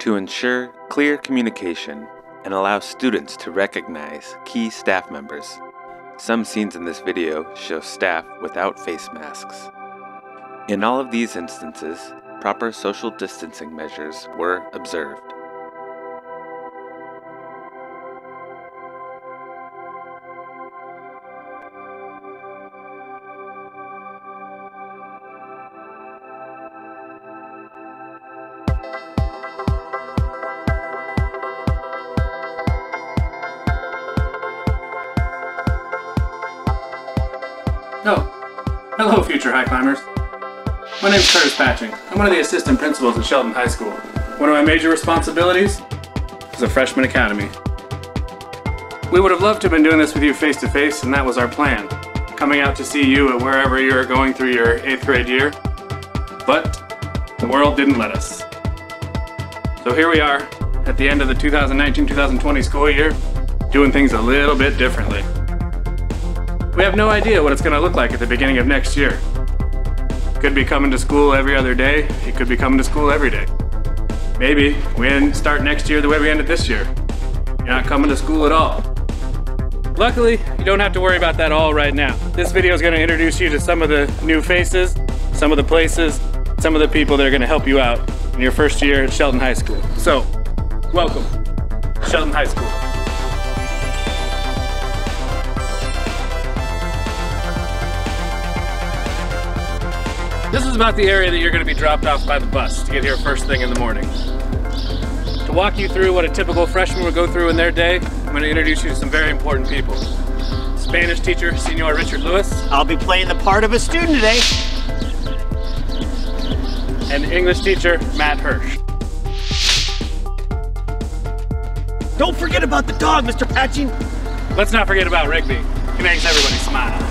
to ensure clear communication and allow students to recognize key staff members. Some scenes in this video show staff without face masks. In all of these instances, proper social distancing measures were observed. Oh, hello future high climbers. My name is CPatching. I'm one of the assistant principals at Shelton High School. One of my major responsibilities is a freshman academy. We would have loved to have been doing this with you face to face, and that was our plan. Coming out to see you at wherever you're going through your 8th grade year. But the world didn't let us. So here we are at the end of the 2019-2020 school year, doing things a little bit differently. We have no idea what it's going to look like at the beginning of next year. It could be coming to school every other day. It could be coming to school every day. Maybe we start next year the way we ended this year. You're not coming to school at all. Luckily, you don't have to worry about that all right now. This video is going to introduce you to some of the new faces, some of the places, some of the people that are going to help you out in your first year at Shelton High School. So, welcome, Shelton High School. This is about the area that you're going to be dropped off by the bus to get here first thing in the morning. To walk you through what a typical freshman would go through in their day, I'm going to introduce you to some very important people. Spanish teacher, Senor Richard Lewis. I'll be playing the part of a student today. And English teacher, Matt Hirsch. Don't forget about the dog, Mr. Patching. Let's not forget about Rigby. He makes everybody smile.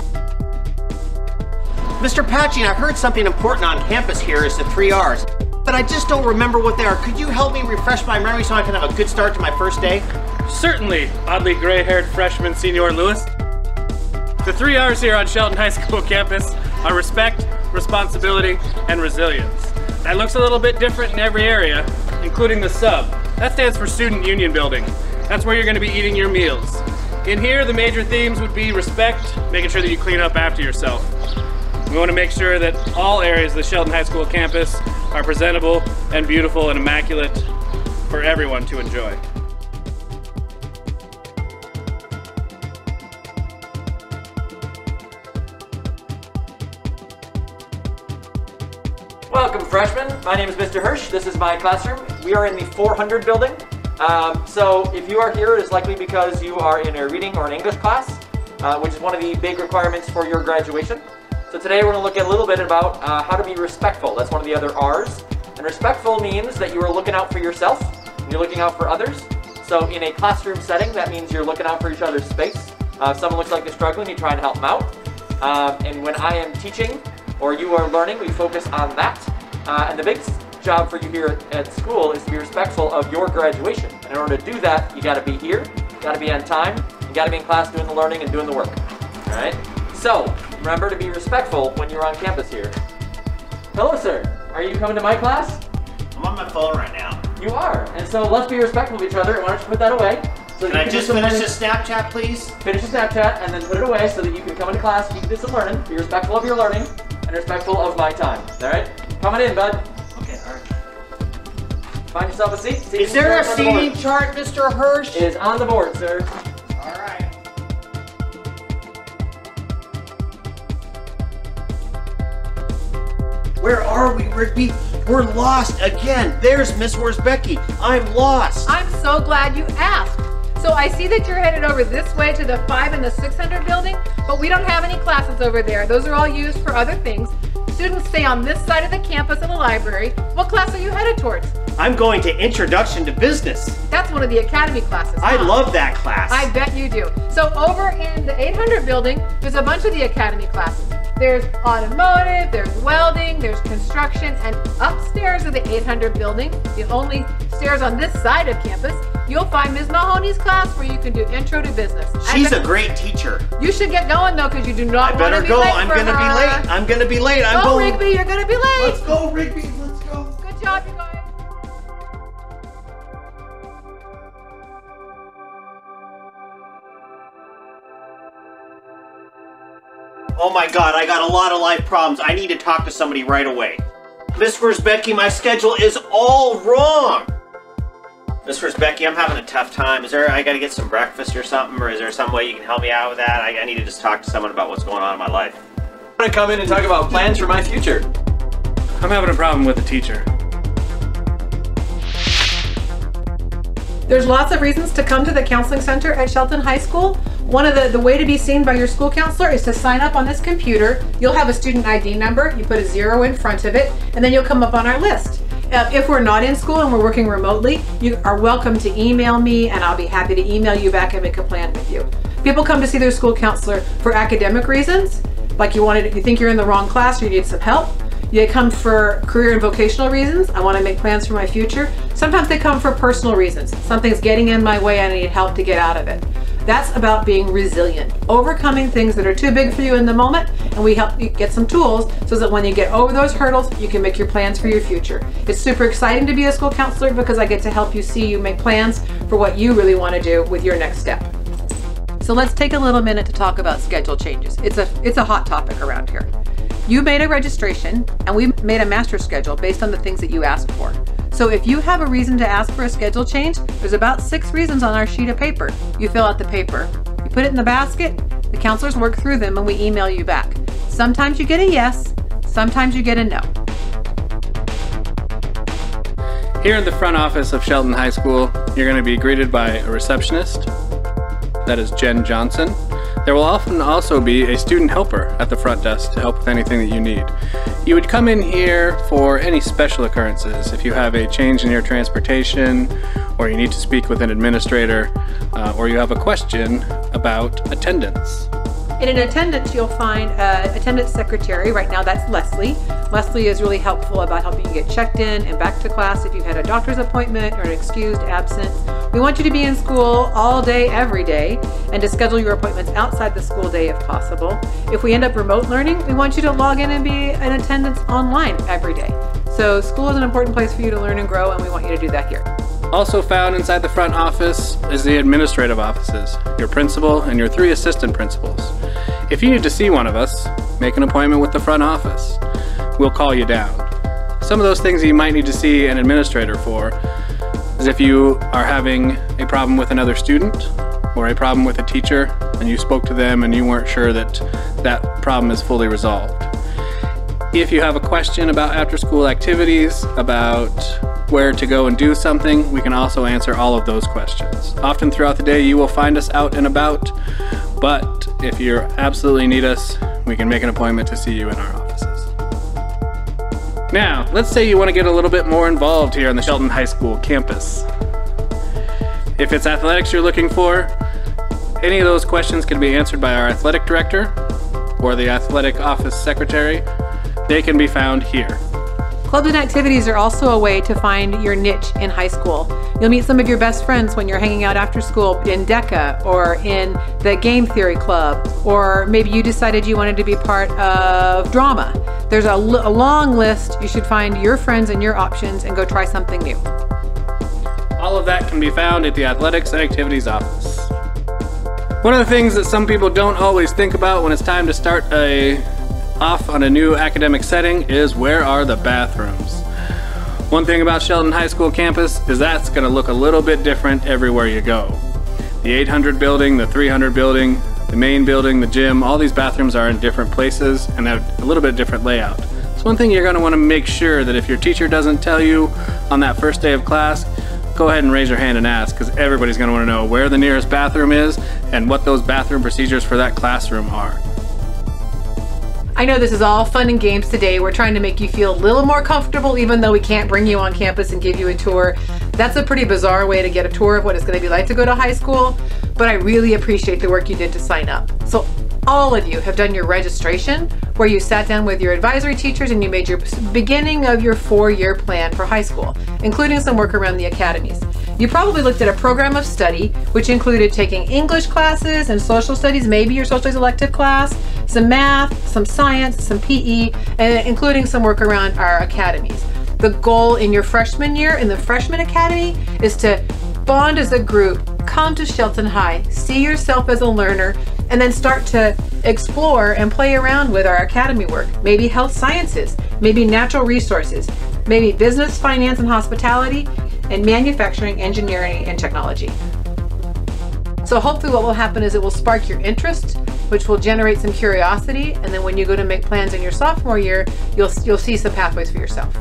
Mr. Patching, I heard something important on campus here is the 3 R's, but I just don't remember what they are. Could you help me refresh my memory so I can have a good start to my first day? Certainly, oddly gray-haired freshman Senor Lewis. The 3 R's here on Shelton High School campus are respect, responsibility, and resilience. That looks a little bit different in every area, including the sub. That stands for Student Union Building. That's where you're going to be eating your meals. In here, the major themes would be respect, making sure that you clean up after yourself. We want to make sure that all areas of the Shelton High School campus are presentable and beautiful and immaculate for everyone to enjoy. Welcome, freshmen. My name is Mr. Hirsch. This is my classroom. We are in the 400 building. So if you are here, it is likely because you are in a reading or an English class, which is one of the big requirements for your graduation. So today we're going to look at a little bit about how to be respectful. That's one of the other R's. And respectful means that you are looking out for yourself and you're looking out for others. So in a classroom setting, that means you're looking out for each other's space. If someone looks like they're struggling, you try and help them out. And when I am teaching or you are learning, we focus on that. And the biggest job for you here at school is to be respectful of your graduation. And in order to do that, you got to be here, you got to be on time, you got to be in class doing the learning and doing the work. All right? So, remember to be respectful when you're on campus here. Hello, sir. Are you coming to my class? I'm on my phone right now. You are. And so let's be respectful of each other. Why don't you put that away? So Can I just finish this Snapchat, please? Finish the Snapchat and then put it away so that you can come into class, you can do some learning, be respectful of your learning, and respectful of my time. All right? Coming in, bud. Okay, all right. Find yourself a seat. Is there a seating chart, Mr. Hirsch? It is on the board, sir. All right. Where are we, Rigby? We're lost again. There's Miss Wirzbicki. I'm lost. I'm so glad you asked. So I see that you're headed over this way to the 5 and the 600 building, but we don't have any classes over there. Those are all used for other things. Students stay on this side of the campus in the library. What class are you headed towards? I'm going to Introduction to Business. That's one of the academy classes. I love that class. I bet you do. So over in the 800 building, there's a bunch of the academy classes. There's automotive, there's welding, there's construction, and upstairs of the 800 building, the only stairs on this side of campus, you'll find Ms. Mahoney's class where you can do Intro to Business. She's a great teacher. You should get going though, because you do not want to be late. I'm gonna be late. I'm gonna be late. I'm going. Rigby, you're gonna be late. Let's go, Rigby. Let's go. Good job, you guys. Oh my God, I got a lot of life problems. I need to talk to somebody right away. Miss Wirzbicki, my schedule is all wrong. Miss Wirzbicki, I'm having a tough time. I gotta get some breakfast or something, or is there some way you can help me out with that? I need to just talk to someone about what's going on in my life. I'm gonna come in and talk about plans for my future. I'm having a problem with the teacher. There's lots of reasons to come to the counseling center at Shelton High School. One of the way to be seen by your school counselor is to sign up on this computer. You'll have a student ID number. You put a 0 in front of it, and then you'll come up on our list. If we're not in school and we're working remotely, you are welcome to email me, and I'll be happy to email you back and make a plan with you. People come to see their school counselor for academic reasons, like you think you're in the wrong class or you need some help. You come for career and vocational reasons. I want to make plans for my future. Sometimes they come for personal reasons. Something's getting in my way and I need help to get out of it. That's about being resilient, overcoming things that are too big for you in the moment, and we help you get some tools so that when you get over those hurdles, you can make your plans for your future. It's super exciting to be a school counselor because I get to help you make plans for what you really want to do with your next step. So let's take a little minute to talk about schedule changes. It's a hot topic around here. You made a registration and we made a master schedule based on the things that you asked for. So if you have a reason to ask for a schedule change, there's about 6 reasons on our sheet of paper. You fill out the paper, you put it in the basket, the counselors work through them and we email you back. Sometimes you get a yes, sometimes you get a no. Here in the front office of Shelton High School, you're going to be greeted by a receptionist. That is Jen Johnson. There will often also be a student helper at the front desk to help with anything that you need. You would come in here for any special occurrences. If you have a change in your transportation, or you need to speak with an administrator, or you have a question about attendance. In attendance, you'll find an attendance secretary. Right now, that's Leslie. Leslie is really helpful about helping you get checked in and back to class if you've had a doctor's appointment or an excused absence. We want you to be in school all day, every day, and to schedule your appointments outside the school day if possible. If we end up remote learning, we want you to log in and be in attendance online every day. So school is an important place for you to learn and grow, and we want you to do that here. Also found inside the front office is the administrative offices, your principal and your 3 assistant principals. If you need to see one of us, make an appointment with the front office. We'll call you down. Some of those things that you might need to see an administrator for is if you are having a problem with another student or a problem with a teacher and you spoke to them and you weren't sure that that problem is fully resolved. If you have a question about after-school activities, about where to go and do something, we can also answer all of those questions. Often throughout the day you will find us out and about, but if you absolutely need us, we can make an appointment to see you in our offices. Now, let's say you want to get a little bit more involved here on the Shelton High School campus. If it's athletics you're looking for, any of those questions can be answered by our athletic director or the athletic office secretary. They can be found here. Clubs and activities are also a way to find your niche in high school. You'll meet some of your best friends when you're hanging out after school in DECA or in the game theory club, or maybe you decided you wanted to be part of drama. There's a long list. You should find your friends and your options and go try something new. All of that can be found at the Athletics and Activities office. One of the things that some people don't always think about when it's time to start off on a new academic setting is where are the bathrooms. One thing about Shelton High School campus is that's going to look a little bit different everywhere you go. The 800 building, the 300 building, the main building, the gym, all these bathrooms are in different places and have a little bit different layout. So one thing you're going to want to make sure that if your teacher doesn't tell you on that first day of class, go ahead and raise your hand and ask, because everybody's going to want to know where the nearest bathroom is and what those bathroom procedures for that classroom are. I know this is all fun and games today. We're trying to make you feel a little more comfortable even though we can't bring you on campus and give you a tour. That's a pretty bizarre way to get a tour of what it's going to be like to go to high school, but I really appreciate the work you did to sign up. So all of you have done your registration where you sat down with your advisory teachers and you made your beginning of your 4-year plan for high school, including some work around the academies. You probably looked at a program of study, which included taking English classes and social studies, maybe your social studies elective class, some math, some science, some PE, and including some work around our academies. The goal in your freshman year in the freshman academy is to bond as a group, come to Shelton High, see yourself as a learner, and then start to explore and play around with our academy work. Maybe health sciences, maybe natural resources, maybe business, finance, and hospitality, and manufacturing, engineering, and technology. So hopefully what will happen is it will spark your interest, which will generate some curiosity, and then when you go to make plans in your sophomore year, you'll see some pathways for yourself.